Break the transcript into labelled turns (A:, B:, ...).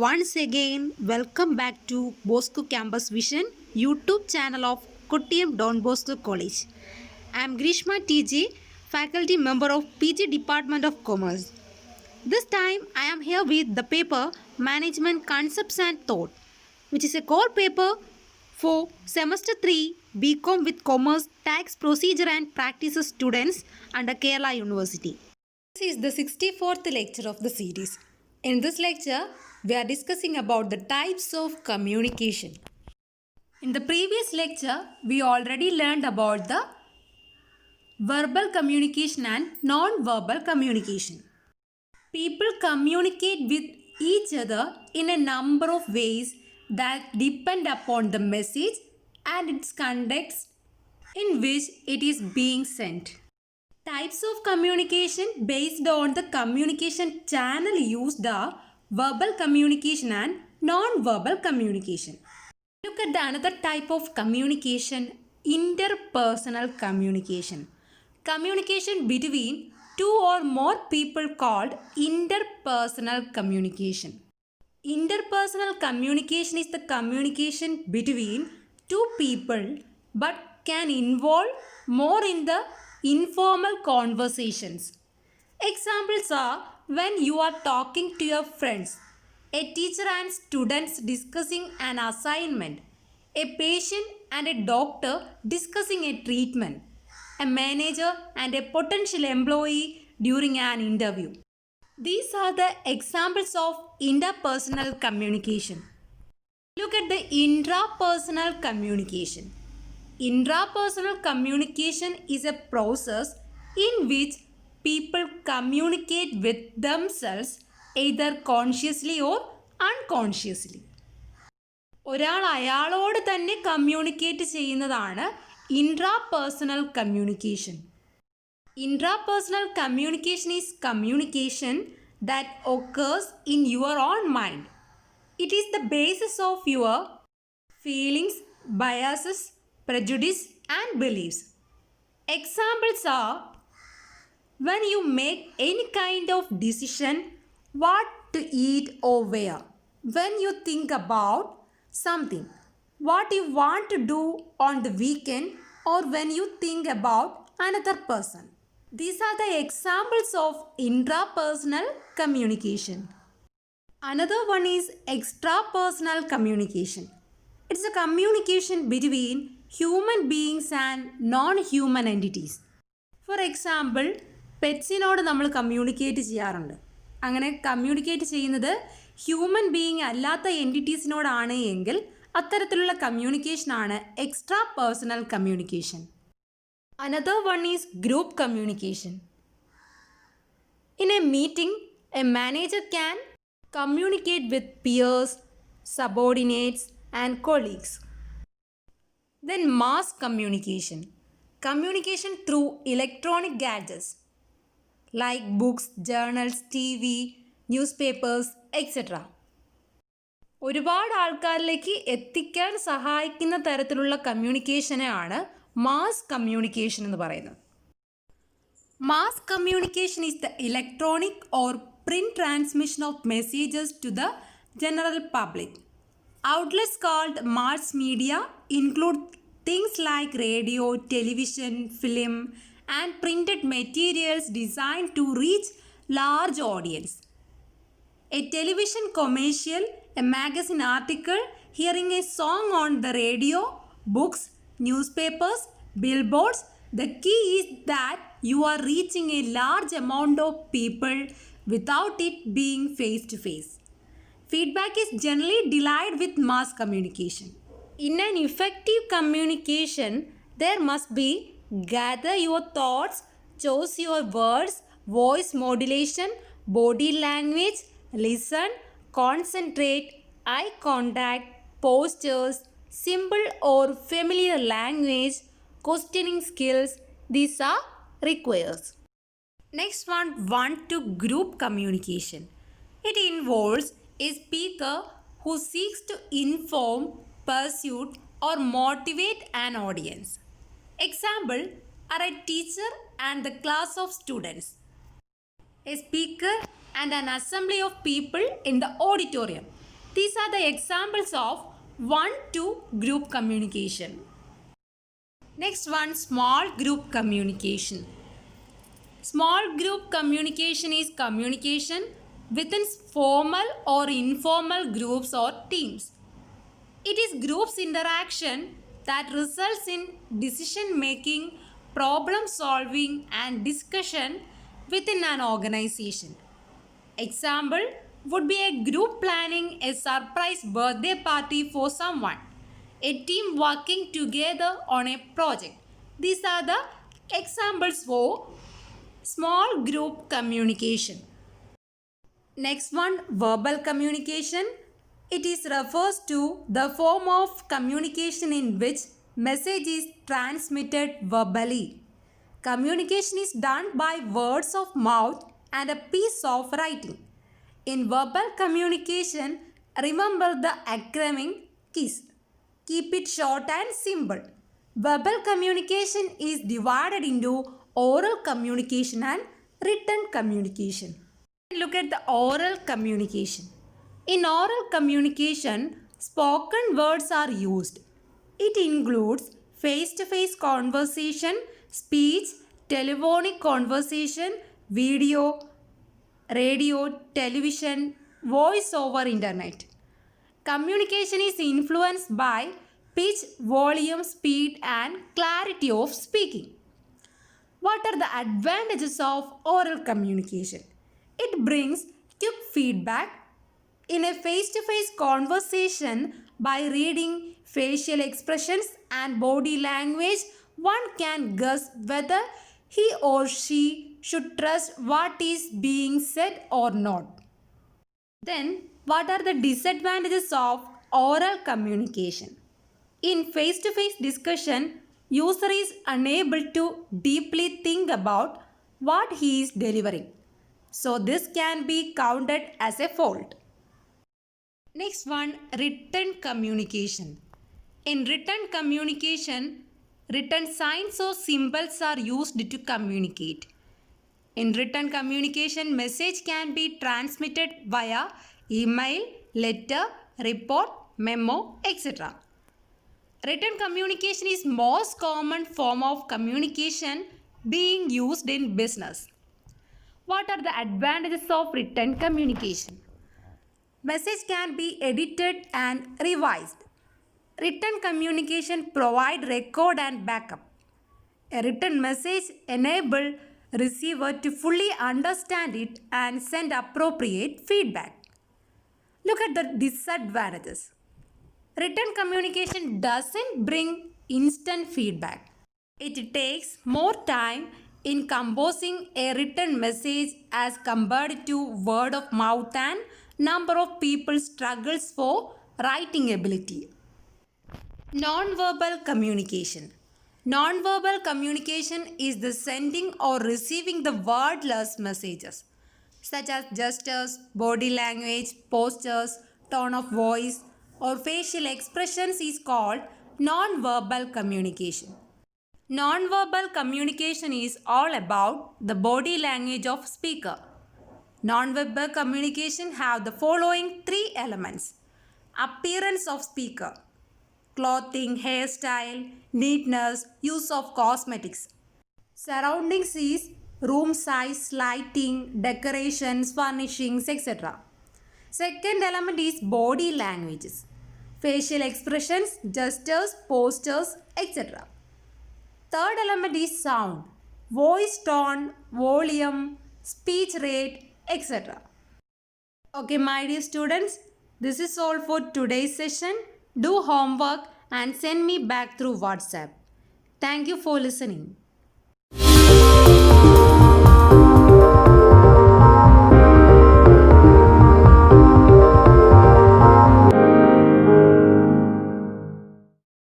A: Once again, welcome back to Bosco Campus Vision YouTube channel of Kottayam Don Bosco College. I am Grishma TJ, faculty member of PG Department of Commerce. This time I am here with the paper Management Concepts and Thought, which is a core paper for semester 3 BCom with Commerce Tax Procedure and Practices students under Kerala University. This is the 64th lecture of the series. In this lecture, we are discussing about the types of communication. In the previous lecture, we already learned about the verbal communication and non-verbal communication. People communicate with each other in a number of ways that depend upon the message and its context in which it is being sent. Types of communication based on the communication channel used are verbal communication and non-verbal communication. Look at the another type of communication, interpersonal communication. Communication between two or more people called interpersonal communication. Interpersonal communication is the communication between two people but can involve more in the informal conversations. Examples are when you are talking to your friends, a teacher and students discussing an assignment, a patient and a doctor discussing a treatment, a manager and a potential employee during an interview. These are the examples of interpersonal communication. Look at the intrapersonal communication. Intrapersonal communication is a process in which people communicate with themselves either consciously or unconsciously. ഒരാൾ അയാളോട് തന്നെ communicate ചെയ്യുന്നതാണ് intrapersonal communication. Intrapersonal communication is communication that occurs in your own mind. It is the basis of your feelings, biases, prejudice and beliefs. Examples are when you make any kind of decision what to eat or wear, when you think about something, what you want to do on the weekend, or when you think about another person. These are the examples of intrapersonal communication. Another one is extrapersonal communication. It's a communication between human beings and non-human entities. For example, പെറ്റ്സിനോട് നമ്മൾ communicate ചെയ്യാറുണ്ട്. അങ്ങനെ communicate ചെയ്യുന്നത് human being അല്ലാത്ത എൻറ്റിറ്റീസിനോടാണ് എങ്കിൽ അത്തരത്തിലുള്ള കമ്മ്യൂണിക്കേഷനാണ് extra personal communication. Another one is group communication. In a meeting, a manager can communicate with peers, subordinates, and colleagues. Then mass communication. Communication through electronic gadgets like books, journals, TV, newspapers, etc. ഒരുപാട് ആൾക്കാരിലേക്ക് എത്തിക്കാൻ സഹായിക്കുന്ന തരത്തിലുള്ള കമ്മ്യൂണിക്കേഷനെയാണ് mass communication എന്ന് പറയുന്നത്. Mass communication is the electronic or print transmission of messages to the general public. Outlets called mass media include things like radio, television, film, and printed materials designed to reach large audience. A television commercial, a magazine article, hearing a song on the radio, books, newspapers, billboards. The key is that you are reaching a large amount of people without it being face to face. Feedback is generally delayed with mass communication. In an effective communication, there must be gather your thoughts, choose your words, voice modulation, body language, listen, concentrate, eye contact, postures, simple or familiar language, questioning skills. These are requires. Next one to group communication. It involves a speaker who seeks to inform, pursue or motivate an audience. Example are a teacher and the class of students, a speaker and an assembly of people in the auditorium. These are the examples of 1-2 group communication. Next one, small group communication. Small group communication is communication within formal or informal groups or teams. It is groups interaction that results in decision making, problem solving and discussion within an organization. Example would be a group planning a surprise birthday party for someone, a team working together on a project. These are the examples for small group communication. Next one, verbal communication. It refers to the form of communication in which message is transmitted verbally. Communication is done by words of mouth and a piece of writing. In verbal communication, remember the acronym KISS. Keep it short and simple. Verbal communication is divided into oral communication and written communication. Look at the oral communication. In oral communication, spoken words are used. It includes face-to-face conversation, speech, telephonic conversation, video, radio, television, voice over internet. Communication is influenced by pitch, volume, speed and clarity of speaking. What are the advantages of oral communication? It brings quick feedback. In a face-to-face conversation, by reading facial expressions and body language, one can guess whether he or she should trust what is being said or not. Then, what are the disadvantages of oral communication? In face-to-face discussion, user is unable to deeply think about what he is delivering. So, this can be counted as a fault. Next one, written communication. In written communication, written signs or symbols are used to communicate. In written communication, message can be transmitted via email, letter, report, memo, etc. Written communication is most common form of communication being used in business. What are the advantages of written communication? Message can be edited and revised. Written communication provide record and backup. A written message enable receiver to fully understand it and send appropriate feedback. Look at the disadvantages. Written communication doesn't bring instant feedback. It takes more time in composing a written message as compared to word of mouth, and number of people struggles for writing ability. Non-verbal communication. Non-verbal communication is the sending or receiving the wordless messages such as gestures, body language, postures, tone of voice or facial expressions is called non-verbal communication. Non-verbal communication is all about the body language of speaker. Non-verbal communication have the following three elements. Appearance of speaker, clothing, hairstyle, neatness, use of cosmetics. Surroundings is room size, lighting, decorations, furnishings, etc. Second element is body languages, facial expressions, gestures, postures, etc. Third element is sound, voice tone, volume, speech rate, etc. Okay, my dear students, this is all for today's session. Do homework and send me back through WhatsApp. Thank you for listening.